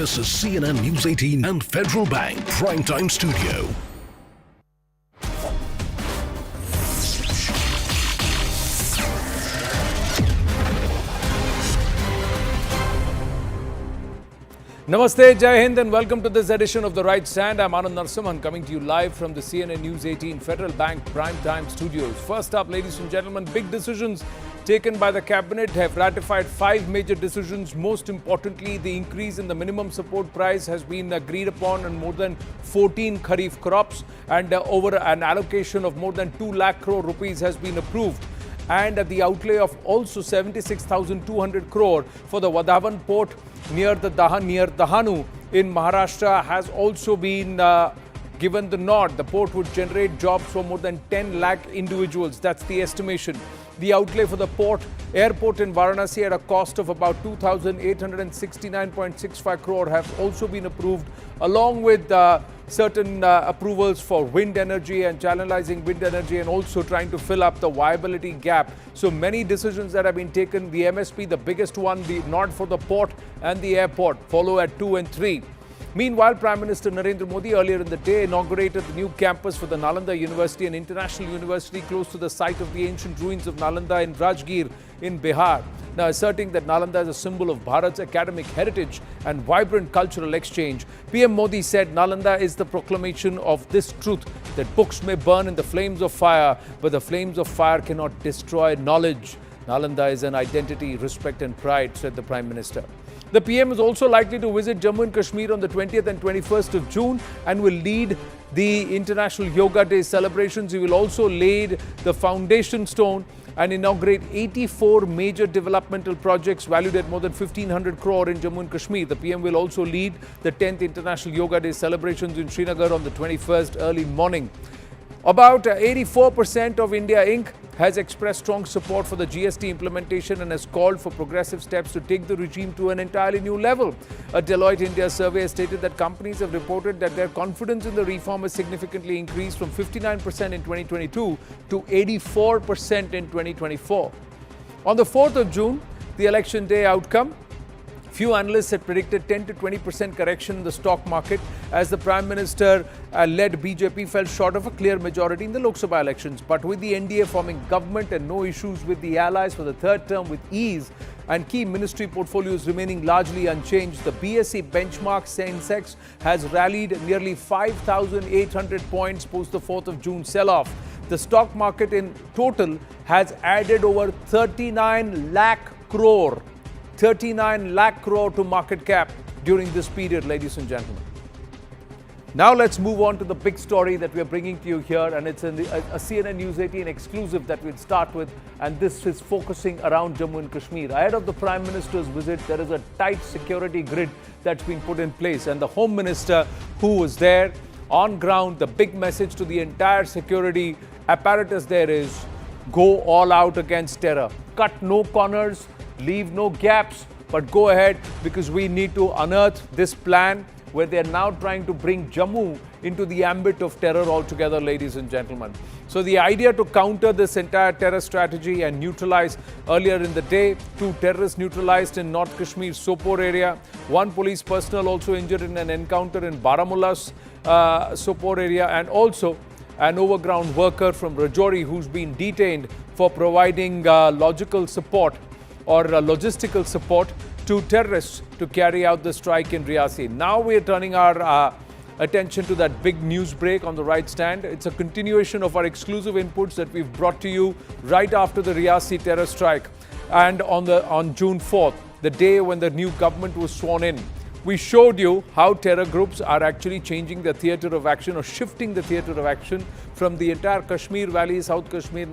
This is CNN News 18 and Federal Bank Primetime Studio. Namaste, Jai Hind, and welcome to this edition of The Right Stand. I'm Anand Narsimhan coming to you live from the CNN News 18 Federal Bank Primetime Studios. First up, ladies and gentlemen, big decisions taken by the Cabinet have ratified 5 major decisions. Most importantly, the increase in the minimum support price has been agreed upon on more than 14 Kharif crops, and over an allocation of more than 2 lakh crore rupees has been approved. And the outlay of also 76,200 crore for the Vadhavan port near Dahanu in Maharashtra has also been given the nod. The port would generate jobs for more than 10 lakh individuals. That's the estimation. The outlay for the airport in Varanasi at a cost of about 2,869.65 crore have also been approved, along with certain approvals for wind energy and channelizing wind energy, and also trying to fill up the viability gap. So many decisions that have been taken. The MSP, the biggest one, the nod for the port and the airport, follow at 2 and 3. Meanwhile, Prime Minister Narendra Modi earlier in the day inaugurated the new campus for the Nalanda University, an international university close to the site of the ancient ruins of Nalanda in Rajgir in Bihar. Now, asserting that Nalanda is a symbol of Bharat's academic heritage and vibrant cultural exchange, PM Modi said Nalanda is the proclamation of this truth, that books may burn in the flames of fire, but the flames of fire cannot destroy knowledge. Nalanda is an identity, respect and pride, said the Prime Minister. The PM is also likely to visit Jammu and Kashmir on the 20th and 21st of June and will lead the International Yoga Day celebrations. He will also lay the foundation stone and inaugurate 84 major developmental projects valued at more than 1,500 crore in Jammu and Kashmir. The PM will also lead the 10th International Yoga Day celebrations in Srinagar on the 21st early morning. About 84% of India Inc. has expressed strong support for the GST implementation and has called for progressive steps to take the regime to an entirely new level. A Deloitte India survey has stated that companies have reported that their confidence in the reform has significantly increased from 59% in 2022 to 84% in 2024. On the 4th of June, the election day outcome, few analysts had predicted 10 to 20% correction in the stock market as the Prime Minister-led BJP fell short of a clear majority in the Lok Sabha elections. But with the NDA forming government and no issues with the allies for the third term with ease and key ministry portfolios remaining largely unchanged, the BSE benchmark Sensex has rallied nearly 5,800 points post the 4th of June sell-off. The stock market in total has added over 39 lakh crore to market cap during this period, ladies and gentlemen. Now let's move on to the big story that we are bringing to you here, and it's a CNN News 18 exclusive that we'll start with, and this is focusing around Jammu and Kashmir. Ahead of the Prime Minister's visit, there is a tight security grid that's been put in place, and the Home Minister who was there on ground, the big message to the entire security apparatus there is go all out against terror. Cut no corners, leave no gaps, but go ahead, because we need to unearth this plan where they are now trying to bring Jammu into the ambit of terror altogether, ladies and gentlemen. So the idea to counter this entire terror strategy and neutralize, earlier in the day, 2 terrorists neutralized in North Kashmir's Sopore area, 1 police personnel also injured in an encounter in Baramulla's Sopore area, and also an overground worker from Rajouri who's been detained for providing logistical support to terrorists to carry out the strike in Riyasi. Now we are turning our attention to that big news break on the right stand. It's a continuation of our exclusive inputs that we've brought to you right after the Riyasi terror strike, and on June 4th, the day when the new government was sworn in. We showed you how terror groups are actually changing the theatre of action, or shifting the theatre of action from the entire Kashmir Valley, South Kashmir, North